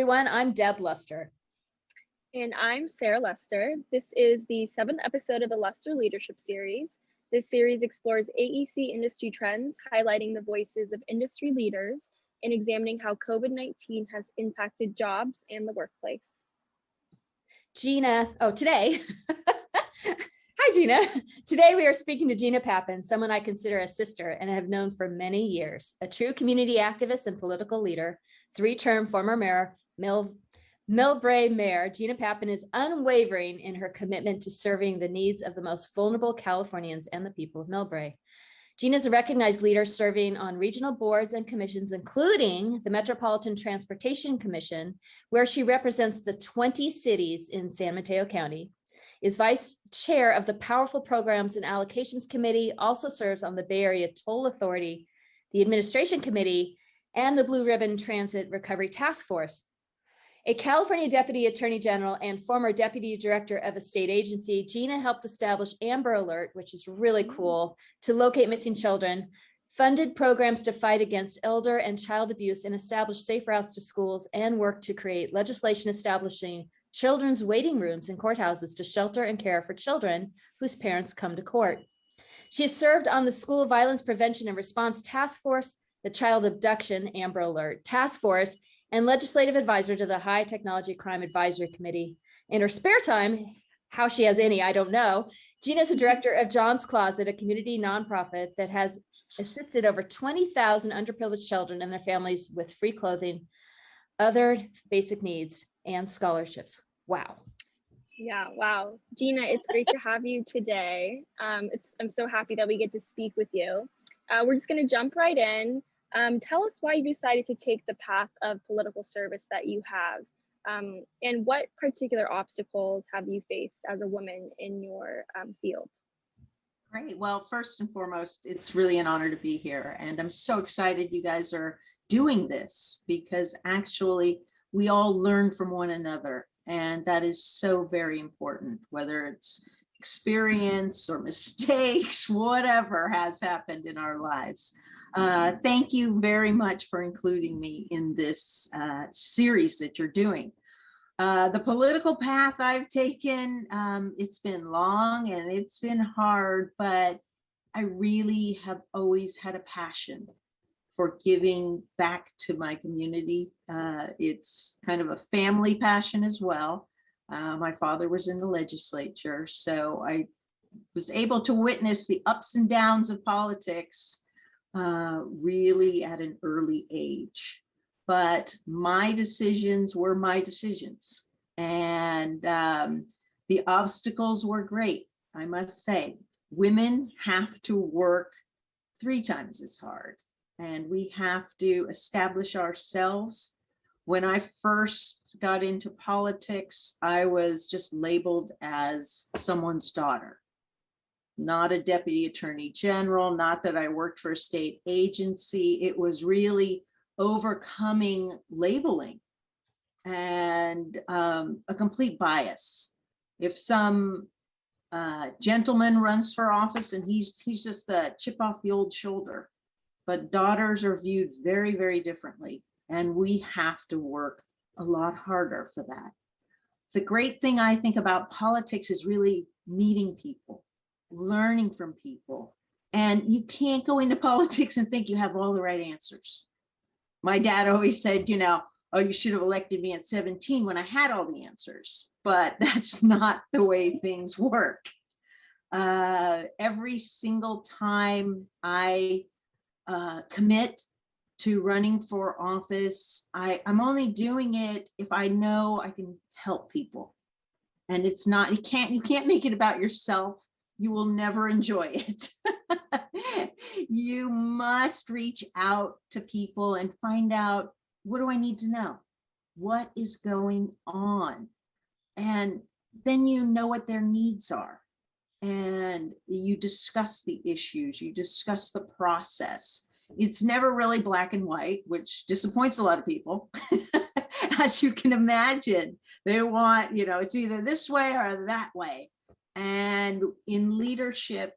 everyone. I'm Deb Luster. And I'm Sarah Lester. This is the 7th episode of the Lester Leadership Series. This series explores AEC industry trends, highlighting the voices of industry leaders and examining how COVID-19 has impacted jobs and the workplace. Today, hi Gina. Today we are speaking to Gina Papan, someone I consider a sister and have known for many years, a true community activist and political leader, 3-term former mayor, Millbrae Mayor. Gina Papan is unwavering in her commitment to serving the needs of the most vulnerable Californians and the people of Millbrae. Gina is a recognized leader serving on regional boards and commissions, including the Metropolitan Transportation Commission, where she represents the 20 cities in San Mateo County, is vice chair of the Powerful Programs and Allocations Committee, also serves on the Bay Area Toll Authority, the Administration Committee, and the Blue Ribbon Transit Recovery Task Force. A California Deputy Attorney General and former Deputy Director of a state agency, Gina helped establish Amber Alert, which is really cool, to locate missing children, funded programs to fight against elder and child abuse, and established safe routes to schools, and worked to create legislation establishing children's waiting rooms in courthouses to shelter and care for children whose parents come to court. She has served on the School Violence Prevention and Response Task Force, the Child Abduction Amber Alert Task Force, and legislative advisor to the High Technology Crime Advisory Committee. In her spare time, how she has any, I don't know, Gina is a director of John's Closet, a community nonprofit that has assisted over 20,000 underprivileged children and their families with free clothing, other basic needs, and scholarships. Wow. Yeah, wow. Gina, it's great to have you today. I'm so happy that we get to speak with you. We're just going to jump right in. Tell us why you decided to take the path of political service that you have, and what particular obstacles have you faced as a woman in your field? Great. Well, first and foremost, it's really an honor to be here. And I'm so excited you guys are doing this, because actually we all learn from one another. And that is so very important, whether it's experience or mistakes, whatever has happened in our lives. Thank you very much for including me in this series that you're doing. The political path I've taken, it's been long and it's been hard, but I really have always had a passion for giving back to my community. It's kind of a family passion as well. My father was in the legislature, so I was able to witness the ups and downs of politics really at an early age. But my decisions were my decisions, and the obstacles were great, I must say. Women have to work 3 times as hard, and we have to establish ourselves. When I first got into politics, I was just labeled as someone's daughter, not a deputy attorney general, not that I worked for a state agency. It was really overcoming labeling and a complete bias. If some gentleman runs for office and he's just the chip off the old shoulder, but daughters are viewed very, very differently. And we have to work a lot harder for that. The great thing I think about politics is really meeting people, learning from people. And you can't go into politics and think you have all the right answers. My dad always said, oh, you should have elected me at 17 when I had all the answers. But that's not the way things work. Every single time I commit to running for office, I'm only doing it if I know I can help people. And it's not, you can't make it about yourself. You will never enjoy it. You must reach out to people and find out, what do I need to know? What is going on? And then you know what their needs are. And you discuss the issues, you discuss the process. It's never really black and white, which disappoints a lot of people. As you can imagine, they want, it's either this way or that way. And in leadership,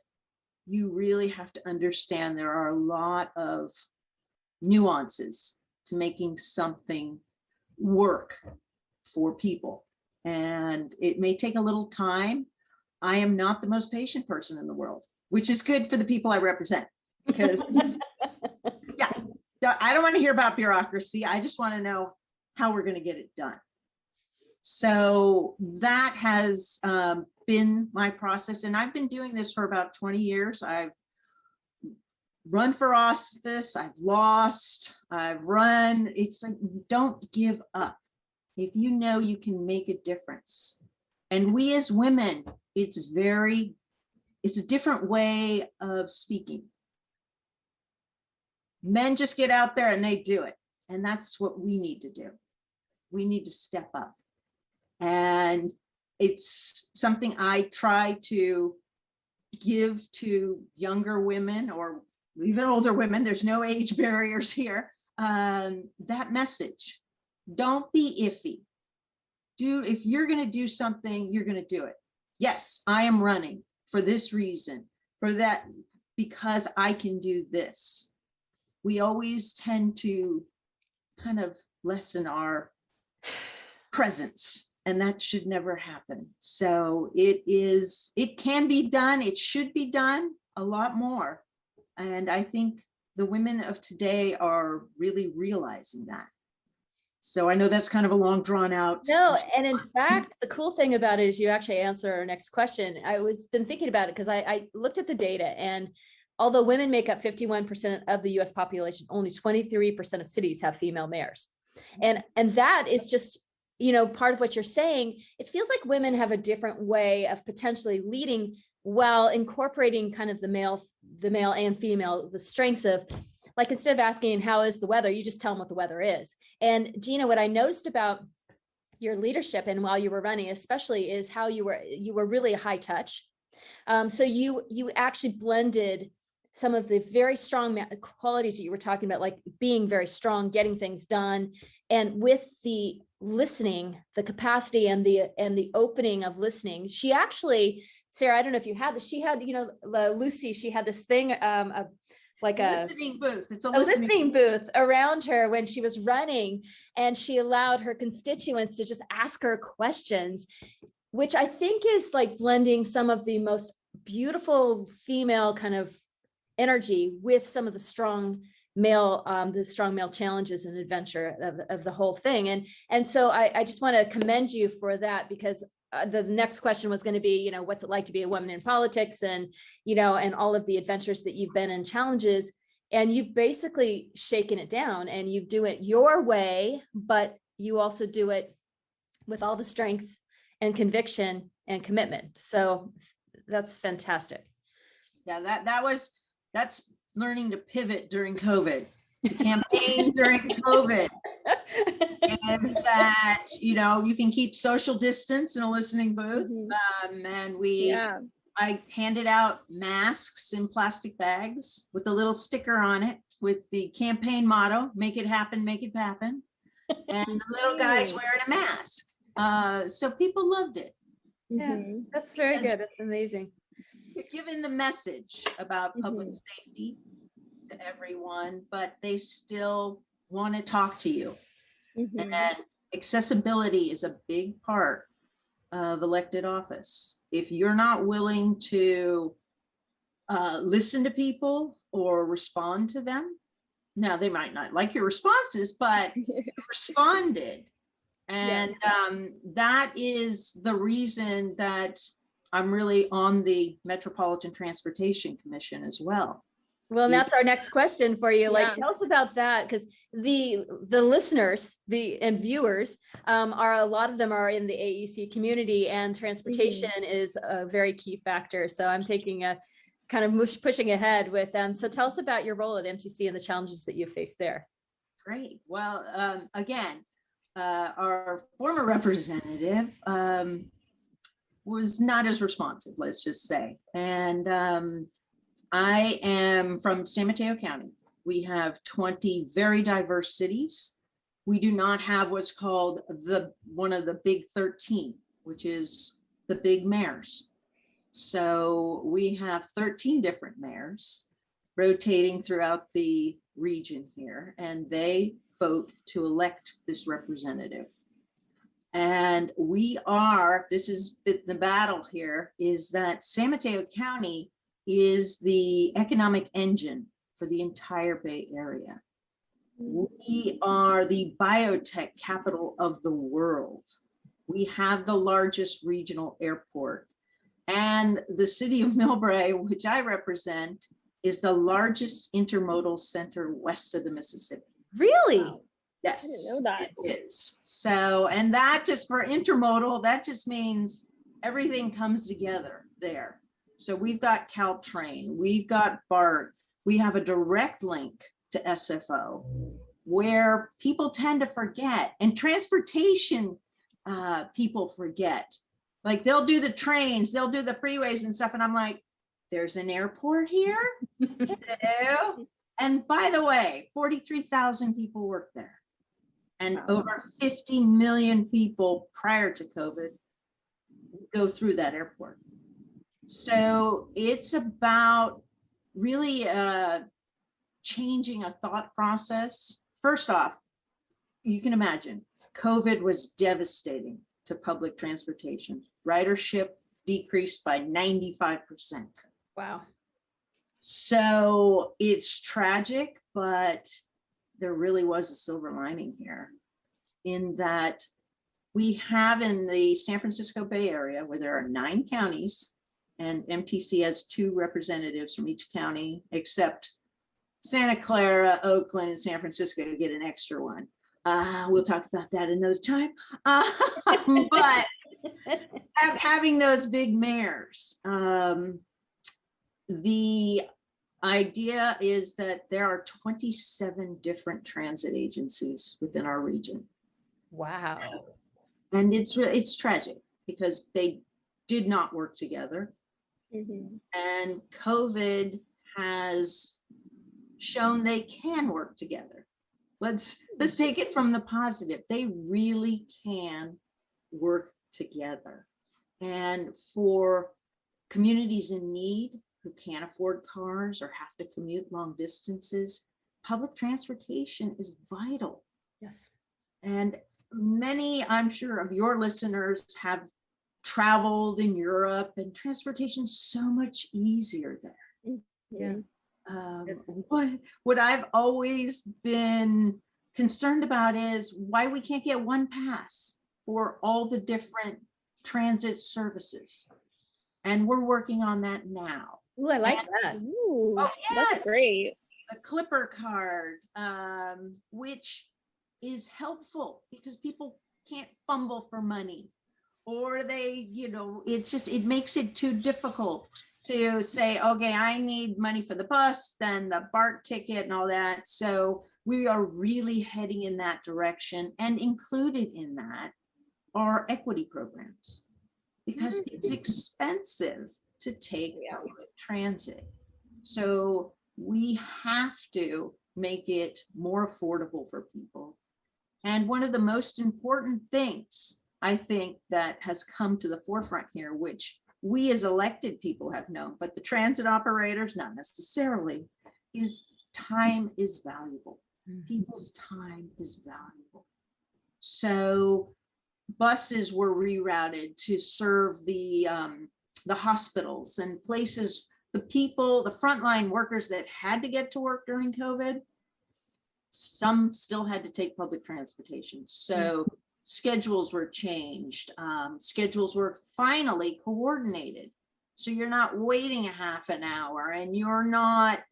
you really have to understand there are a lot of nuances to making something work for people. And it may take a little time. I am not the most patient person in the world, which is good for the people I represent, because yeah, I don't want to hear about bureaucracy. I just want to know how we're going to get it done. So that has been my process. And I've been doing this for about 20 years. I've run for office, I've lost, I've run. It's like, don't give up. If you know you can make a difference. And we as women, it's a different way of speaking. Men just get out there and they do it. And that's what we need to do. We need to step up. And it's something I try to give to younger women or even older women. There's no age barriers here. That message. Don't be iffy. Dude, if you're going to do something, you're going to do it. Yes, I am running for this reason, for that, because I can do this. We always tend to kind of lessen our presence, and that should never happen. So it can be done. It should be done a lot more. And I think the women of today are really realizing that. So I know that's kind of a long drawn out. No, and in fact, the cool thing about it is you actually answer our next question. I was been thinking about it because I looked at the data, and although women make up 51% of the US population, only 23% of cities have female mayors. And that is just, part of what you're saying. It feels like women have a different way of potentially leading while incorporating kind of the male and female, the strengths of, like, instead of asking how is the weather, you just tell them what the weather is. And Gina, what I noticed about your leadership and while you were running, especially, is how you were really high touch. So you actually blended some of the very strong qualities that you were talking about, like being very strong, getting things done, and with the listening, the capacity and the opening of listening. She actually, Sarah, I don't know if you had this, she had, Lucy, she had this thing, like a listening booth. It's a listening booth around her when she was running, and she allowed her constituents to just ask her questions, which I think is like blending some of the most beautiful female kind of energy with some of the strong male challenges and adventure of the whole thing. And so I just want to commend you for that, because the next question was going to be, what's it like to be a woman in politics, and, and all of the adventures that you've been in, challenges, and you've basically shaken it down, and you do it your way, but you also do it with all the strength and conviction and commitment. So that's fantastic. Yeah, that's learning to pivot during COVID, to campaign during COVID. Is that, you can keep social distance in a listening booth. And I handed out masks in plastic bags with a little sticker on it with the campaign motto, make it happen, make it happen. And the little guy's wearing a mask. So people loved it. Yeah, that's very good. That's amazing. You're giving the message about public safety to everyone, but they still want to talk to you. And accessibility is a big part of elected office. If you're not willing to listen to people or respond to them, now they might not like your responses, but you responded. And that is the reason that I'm really on the Metropolitan Transportation Commission as well. Well, and that's our next question for you. Like, tell us about that, because the listeners, and viewers, a lot of them are in the AEC community, and transportation is a very key factor. So I'm taking a kind of pushing ahead with them. So tell us about your role at MTC and the challenges that you face there. Great. Well, again, our former representative was not as responsive, let's just say. And I am from San Mateo County. We have 20 very diverse cities. We do not have what's called one of the big 13, which is the big mayors. So we have 13 different mayors rotating throughout the region here, and they vote to elect this representative. And this is the battle here, is that San Mateo County is the economic engine for the entire Bay Area. We are the biotech capital of the world. We have the largest regional airport. And the city of Millbrae, which I represent, is the largest intermodal center west of the Mississippi. Really? Yes, I didn't know that. it is. So, and that just for intermodal, that just means everything comes together there. So we've got Caltrain, we've got BART, we have a direct link to SFO, where people tend to forget, and transportation people forget. Like they'll do the trains, they'll do the freeways and stuff, and I'm like, there's an airport here? Hello. And by the way, 43,000 people work there. And over 50 million people prior to COVID go through that airport. So it's about really changing a thought process. First off, you can imagine COVID was devastating to public transportation. Ridership decreased by 95%. Wow. So it's tragic, but there really was a silver lining here in that we have in the San Francisco Bay Area, where there are 9 counties and MTC has 2 representatives from each county, except Santa Clara, Oakland, and San Francisco get an extra one. We'll talk about that another time. But having those big mayors, the idea is that there are 27 different transit agencies within our region. Wow. And it's tragic because they did not work together. And COVID has shown they can work together. Let's take it from the positive. They really can work together. And for communities in need who can't afford cars or have to commute long distances, public transportation is vital. Yes. And many, I'm sure, of your listeners have traveled in Europe, and transportation is so much easier there. Yeah. What I've always been concerned about is why we can't get one pass for all the different transit services. And we're working on that now. Ooh, I like that. Ooh, Oh, that's yes. great. The Clipper card, which is helpful because people can't fumble for money, or they, it makes it too difficult to say, okay, I need money for the bus, then the BART ticket and all that. So we are really heading in that direction, and included in that are equity programs, because it's expensive to take public transit. So we have to make it more affordable for people. And one of the most important things I think that has come to the forefront here, which we as elected people have known, but the transit operators not necessarily, is time is valuable. People's time is valuable. So buses were rerouted to serve the hospitals and places, the people, the frontline workers that had to get to work during COVID. Some still had to take public transportation. So schedules were changed. Schedules were finally coordinated. So you're not waiting a half an hour, and you're not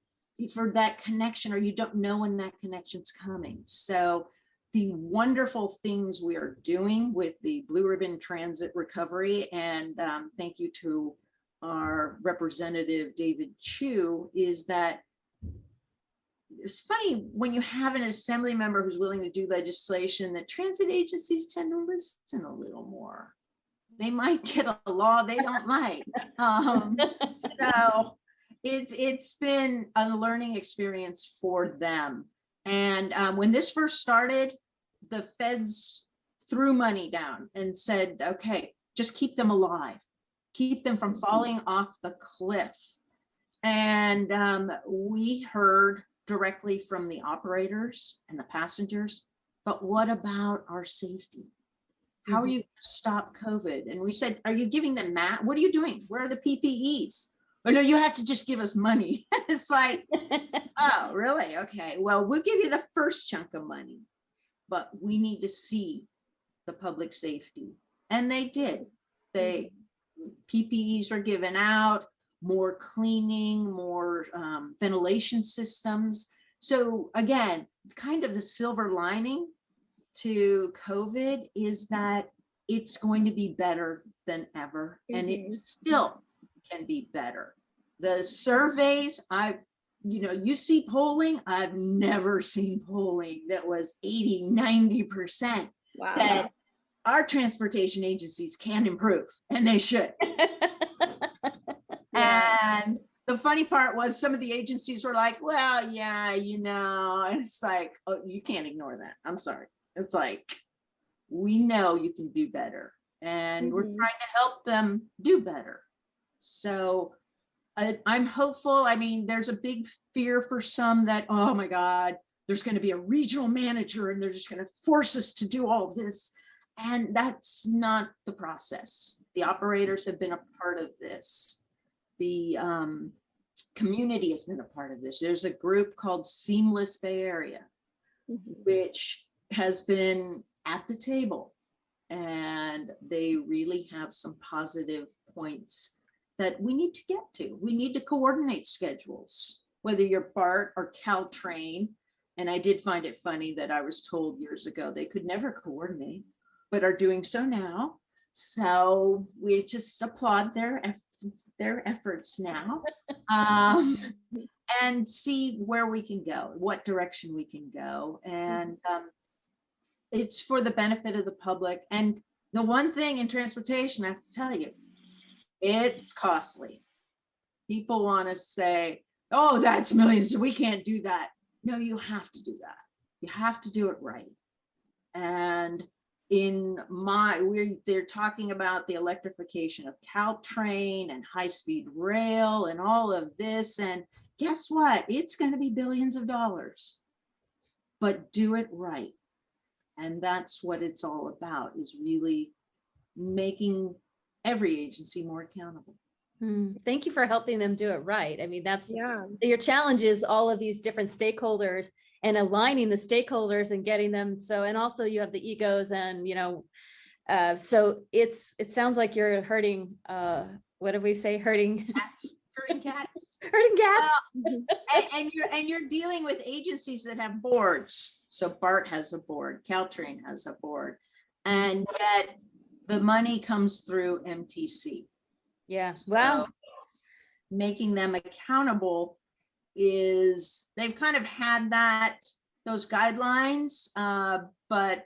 for that connection, or you don't know when that connection's coming. So the wonderful things we are doing with the Blue Ribbon Transit Recovery, and thank you to our representative, David Chu, is that it's funny when you have an assembly member who's willing to do legislation that transit agencies tend to listen a little more. They might get a law they don't like. So it's been a learning experience for them. And when this first started, the feds threw money down and said, okay, just keep them alive, keep them from falling off the cliff. And we heard directly from the operators and the passengers, but what about our safety? How are you going to stop COVID? And we said, are you giving them what are you doing? Where are the PPEs? Oh, no, you have to just give us money. It's like, oh, really? Okay, well, we'll give you the first chunk of money, but we need to see the public safety. And they did. PPEs were given out, more cleaning, more ventilation systems. So again, kind of the silver lining to COVID is that it's going to be better than ever, and it still can be better. The surveys, you see polling, I've never seen polling that was 80, 90%. Wow. That our transportation agencies can improve, and they should. And the funny part was some of the agencies were like, well, yeah, and it's like, oh, you can't ignore that. I'm sorry. It's like, we know you can do better, and we're trying to help them do better. So I'm hopeful. I mean, there's a big fear for some that, oh my God, there's going to be a regional manager and they're just going to force us to do all this. And that's not the process. The operators have been a part of this. The community has been a part of this. There's a group called Seamless Bay Area, which has been at the table, and they really have some positive points that we need to get to. We need to coordinate schedules, whether you're BART or Caltrain. And I did find it funny that I was told years ago they could never coordinate, but are doing so now. So we just applaud their efforts now, and see where we can go, what direction we can go. And it's for the benefit of the public. And the one thing in transportation, I have to tell you, it's costly. People want to say, oh, that's millions, we can't do that. No, you have to do that. You have to do it right. And they're talking about the electrification of Caltrain and high-speed rail and all of this. And guess what? It's going to be billions of dollars, but do it right. And that's what it's all about, is really making every agency more accountable. Thank you for helping them do it right. I mean, that's your challenge, is all of these different stakeholders and aligning the stakeholders and getting them. So, and also you have the egos and, so it sounds like you're hurting, what did we say? Hurting cats. Hurting cats. Hurting cats. And you're dealing with agencies that have boards. So BART has a board, Caltrain has a board, and yet the money comes through MTC. Yeah. So wow. Making them accountable they've kind of had those guidelines, but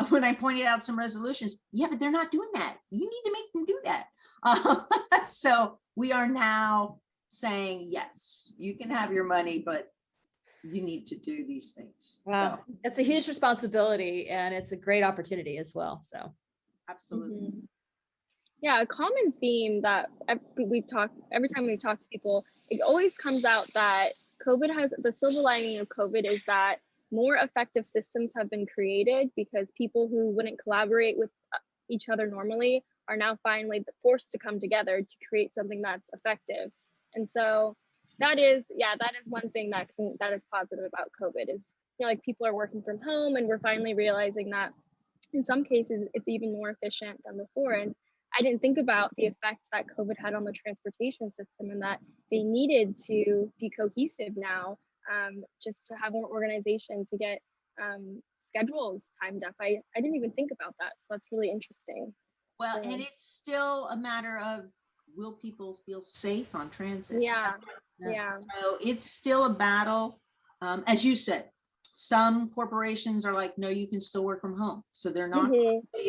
when I pointed out some resolutions, but they're not doing that. You need to make them do that. So we are now saying, yes, you can have your money, but you need to do these things. Wow. So, it's a huge responsibility, and it's a great opportunity as well. So absolutely. Yeah, a common theme that every time we talk to people, it always comes out that the silver lining of COVID is that more effective systems have been created, because people who wouldn't collaborate with each other normally are now finally forced to come together to create something that's effective. And so that is one thing that is positive about COVID, is like people are working from home, and we're finally realizing that in some cases it's even more efficient than before. And I didn't think about the effects that COVID had on the transportation system, and that they needed to be cohesive now, just to have more organization to get schedules timed up. I didn't even think about that. So that's really interesting. Well, and it's still a matter of, will people feel safe on transit? Yeah. So it's still a battle. As you said, some corporations are like, no, you can still work from home. So they're not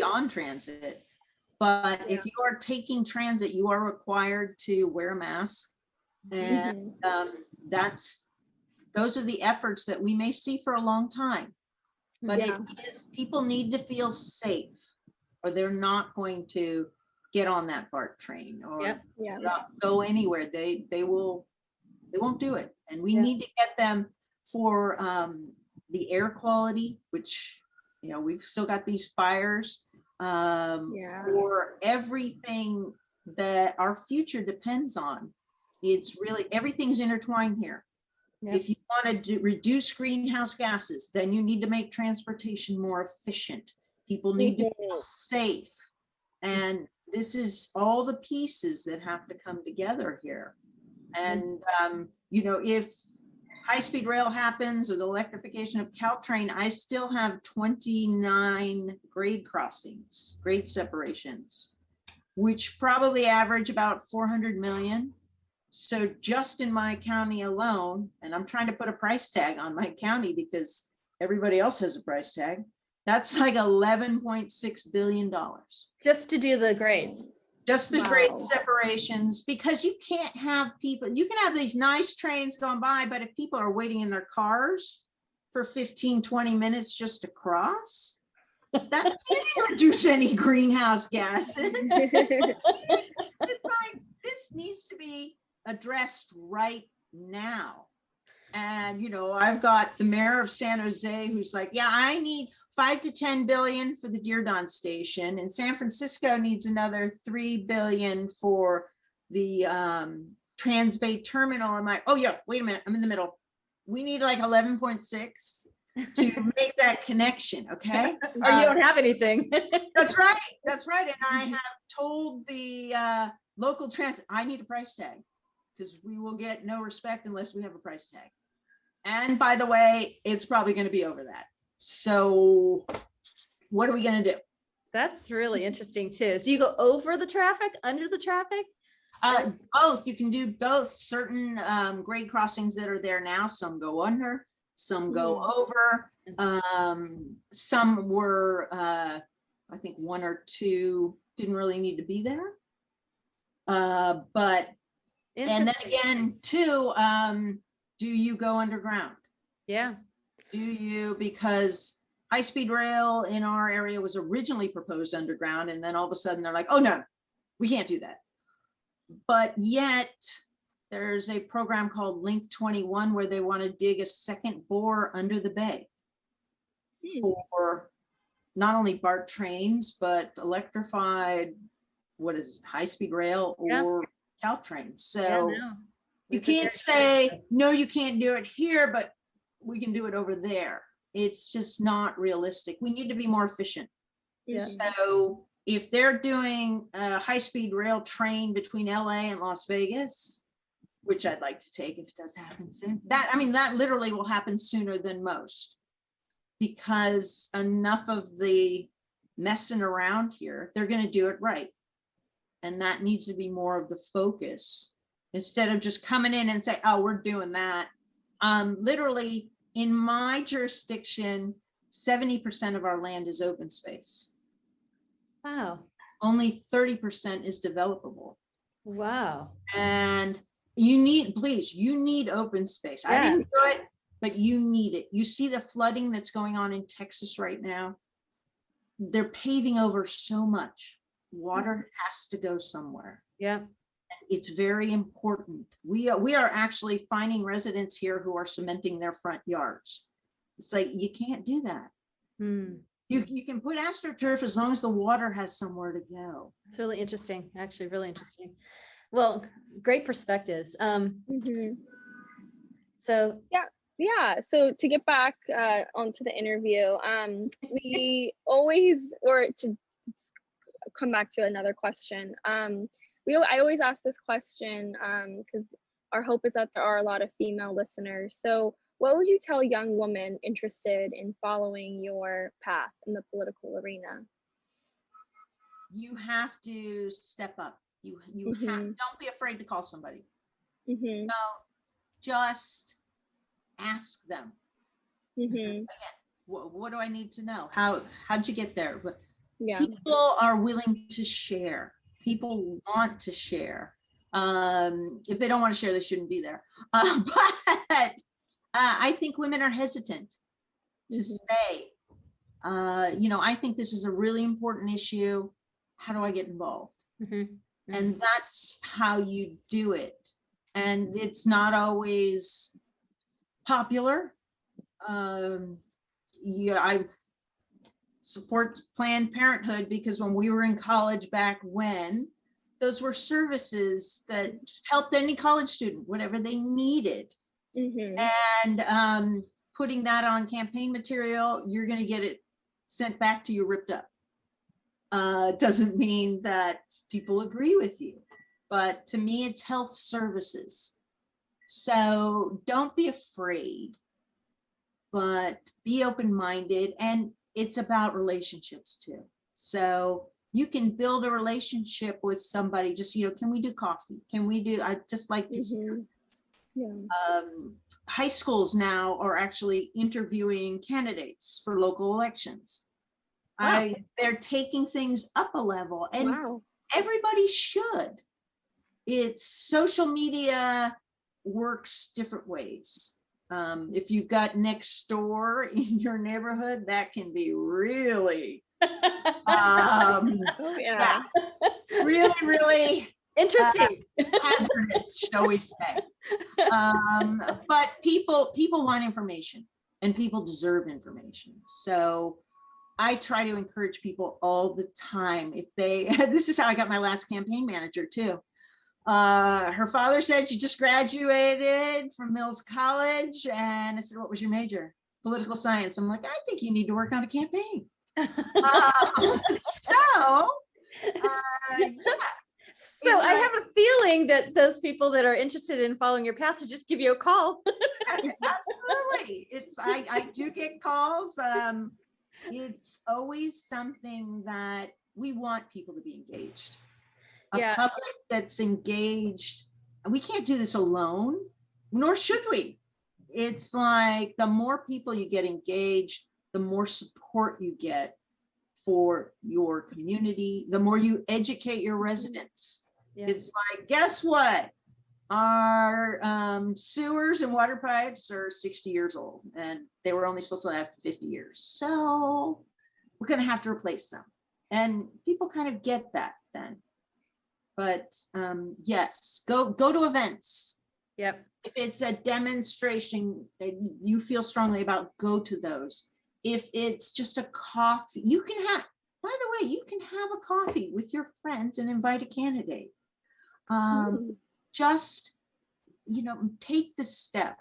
on transit. But if you are taking transit, you are required to wear a mask. And those are the efforts that we may see for a long time. But people need to feel safe, or they're not going to get on that BART train or not go anywhere. They won't do it. And we need to get them for the air quality, which, you know, we've still got these fires, Yeah. for everything that our future depends on. It's really, everything's intertwined here. Yep. If you want to reduce greenhouse gases, then you need to make transportation more efficient. People need to feel safe. And this is all the pieces that have to come together here. And, you know, if high-speed rail happens or the electrification of Caltrain, I still have 29 grade crossings, grade separations, which probably average about 400 million. So just in my county alone, and I'm trying to put a price tag on my county because everybody else has a price tag, that's like $11.6 billion. Just to do the grades. Just the Wow. grade separations, because you can't have people, you can have these nice trains going by, but if people are waiting in their cars for 15, 20 minutes just to cross, that can't reduce any greenhouse gases. It's like, this needs to be addressed right now. And, you know, I've got the mayor of San Jose who's like, yeah, I need 5 to 10 billion for the Dearborn station, and San Francisco needs another 3 billion for the Transbay terminal. I'm like, oh yeah, wait a minute, I'm in the middle. We need like 11.6 to make that connection, okay? Or you don't have anything. That's right, that's right. And I have told the local transit, I need a price tag, because we will get no respect unless we have a price tag. And by the way, it's probably going to be over that. So what are we going to do? That's really interesting too. So you go over the traffic, under the traffic? Both. You can do both. Certain grade crossings that are there now, some go under, some go over. Some were, I think 1 or 2 didn't really need to be there. But, and then again, too, do you go underground? Yeah. Do you, because high-speed rail in our area was originally proposed underground, and then all of a sudden they're like, oh no, we can't do that. But yet there's a program called Link 21 where they want to dig a second bore under the bay for not only BART trains, but electrified, what is it, high-speed rail or Caltrain. So you can't say, no, you can't do it here, but we can do it over there. It's just not realistic. We need to be more efficient. Yeah. So if they're doing a high-speed rail train between LA and Las Vegas, which I'd like to take if it does happen soon, that, I mean, that literally will happen sooner than most, because enough of the messing around here, they're going to do it right. And that needs to be more of the focus, instead of just coming in and say, oh, we're doing that. Literally in my jurisdiction, 70% of our land is open space. Wow. Only 30% is developable. Wow. And you need, please, you need open space. I didn't do it, but you need it. You see the flooding that's going on in Texas right now. They're paving over so much. Water has to go somewhere. Yeah. It's very important. We are actually finding residents here who are cementing their front yards. It's like, you can't do that. You can put astroturf as long as the water has somewhere to go. It's really interesting, actually, really interesting. Well, great perspectives. So yeah. So to get back onto the interview, we always, or to come back to another question, I always ask this question because our hope is that there are a lot of female listeners. So what would you tell a young woman interested in following your path in the political arena? You have to step up. You don't be afraid to call somebody. No, just ask them. Again, what do I need to know? How'd you get there? But people are willing to share. People want to share. If they don't want to share, they shouldn't be there. But I think women are hesitant to say, I think this is a really important issue. How do I get involved? And that's how you do it. And it's not always popular. Yeah, I support Planned Parenthood because when we were in college back when, those were services that just helped any college student, whatever they needed. And putting that on campaign material, you're going to get it sent back to you ripped up. Doesn't mean that people agree with you, but to me, it's health services. So don't be afraid, but be open-minded, and it's about relationships too. So you can build a relationship with somebody, just, can we do coffee? Can we do, I just like to hear. High schools now are actually interviewing candidates for local elections. Wow. They're taking things up a level, and everybody should. It's social media works different ways. If you've got next door in your neighborhood, that can be really, really interesting, hazardous, shall we say. But people want information, and people deserve information. So I try to encourage people all the time. If they, this is how I got my last campaign manager too. Her father said she just graduated from Mills College, and I said, "What was your major?" Political science. I'm like, "I think you need to work on a campaign." So I have a feeling that those people that are interested in following your path to just give you a call. Absolutely. I do get calls. It's always something that we want people to be engaged. A public that's engaged, we can't do this alone, nor should we. It's like the more people you get engaged, the more support you get for your community, the more you educate your residents. It's like, guess what? Our sewers and water pipes are 60 years old, and they were only supposed to last 50 years. So we're going to have to replace them. And people kind of get that then. But yes, go to events. Yep. If it's a demonstration that you feel strongly about, go to those. If it's just a coffee, you can have, by the way, you can have a coffee with your friends and invite a candidate. Just, take the step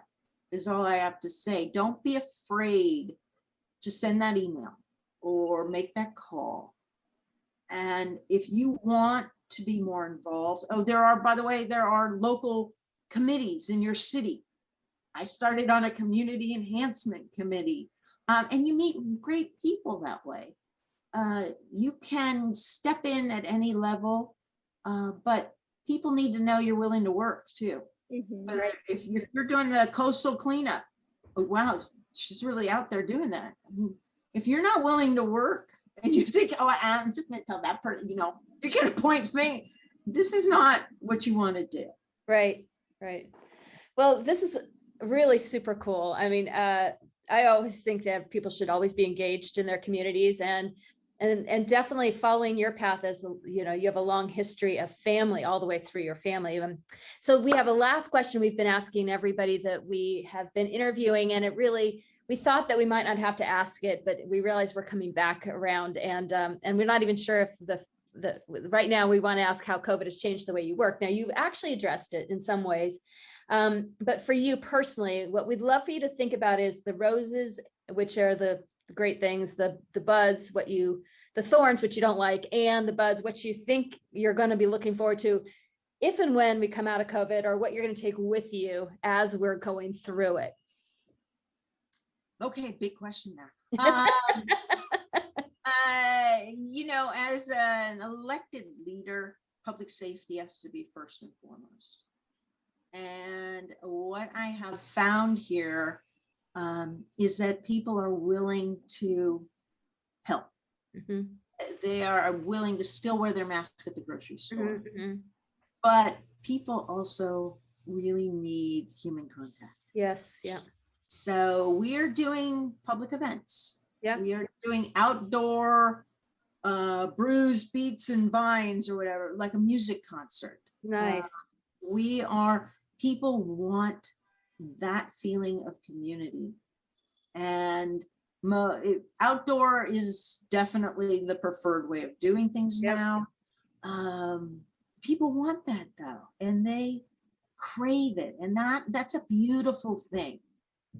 is all I have to say. Don't be afraid to send that email or make that call. And if you want to be more involved, there are local committees in your city. I started on a community enhancement committee, and you meet great people that way. You can step in at any level, but people need to know you're willing to work too. But if you're doing the coastal cleanup, wow, she's really out there doing that. I mean, if you're not willing to work and you think, I'm just going to tell that person, you're going to point finger. This is not what you want to do. Right. Well, this is really super cool. I mean, I always think that people should always be engaged in their communities, and definitely following your path, as you have a long history of family all the way through your family. So we have a last question we've been asking everybody that we have been interviewing, and we thought that we might not have to ask it, but we realized we're coming back around, and we're not even sure if right now we want to ask how COVID has changed the way you work. Now, you've actually addressed it in some ways, but for you personally, what we'd love for you to think about is the roses, which are the great things, the buds, the thorns, which you don't like, and the buds, what you think you're going to be looking forward to if and when we come out of COVID, or what you're going to take with you as we're going through it. Okay, big question there. As an elected leader, public safety has to be first and foremost. And what I have found here is that people are willing to help. They are willing to still wear their masks at the grocery store. But people also really need human contact. Yes, yeah. So we are doing public events. Yeah. We are doing outdoor brews, beats, and vines, or whatever, like a music concert. Nice. People want that feeling of community. And outdoor is definitely the preferred way of doing things Yep. now. People want that though, and they crave it. And that's a beautiful thing,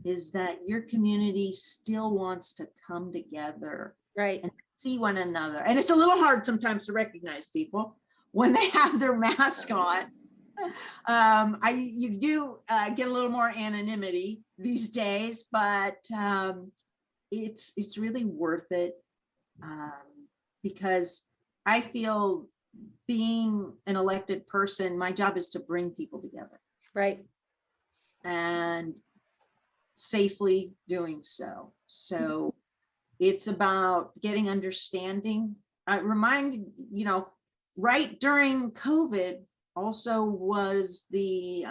is that your community still wants to come together Right. and see one another. And it's a little hard sometimes to recognize people when they have their mask on. You do get a little more anonymity these days, but it's really worth it, because I feel, being an elected person, my job is to bring people together, Right. and safely doing so. So it's about getting understanding. I remind, right during COVID also was the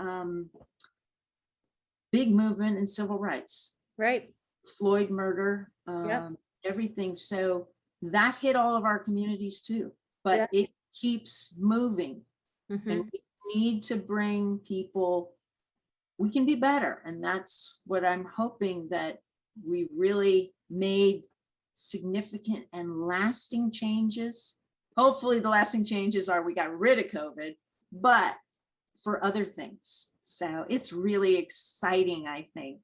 big movement in civil rights, Right. Floyd murder, Yep. everything. So that hit all of our communities too, but it keeps moving. Mhm. And we need to bring people, we can be better. And that's what I'm hoping, that we really made significant and lasting changes. Hopefully the lasting changes are we got rid of COVID, but for other things. So it's really exciting, I think,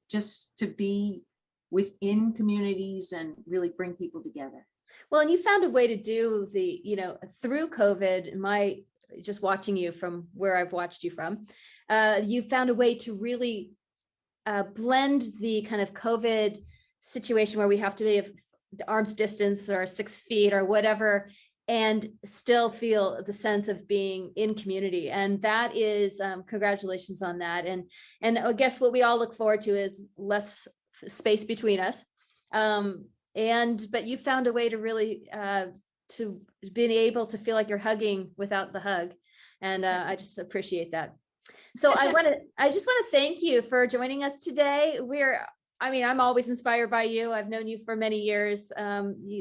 just to be within communities and really bring people together. Well, and you found a way to do through COVID, just watching you from where I've watched you from, you found a way to really blend the kind of COVID situation where we have to be at arm's distance or 6 feet or whatever, and still feel the sense of being in community. And that is, congratulations on that. And I guess what we all look forward to is less space between us. But you found a way to really, to being able to feel like you're hugging without the hug. And I just appreciate that. So I just want to thank you for joining us today. I'm always inspired by you. I've known you for many years.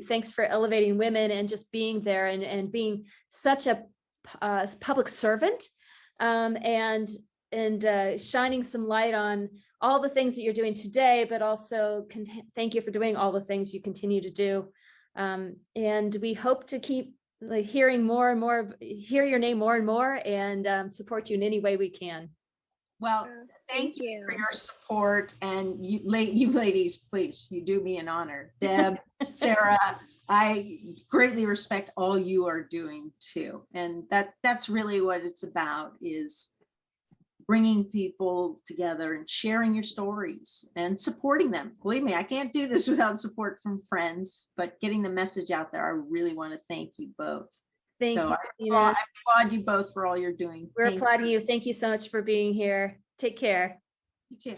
Thanks for elevating women and just being there and being such a public servant, and shining some light on all the things that you're doing today, but also thank you for doing all the things you continue to do. And we hope to keep hearing more and more, hear your name more and more, and support you in any way we can. Well, thank you for your support, and you ladies, please, you do me an honor. Deb, Sarah, I greatly respect all you are doing too. And that's really what it's about, is bringing people together and sharing your stories and supporting them. Believe me, I can't do this without support from friends, but getting the message out there, I really want to thank you both. Thank you. I applaud you both for all you're doing. We're applauding you. Thank you so much for being here. Take care. You too.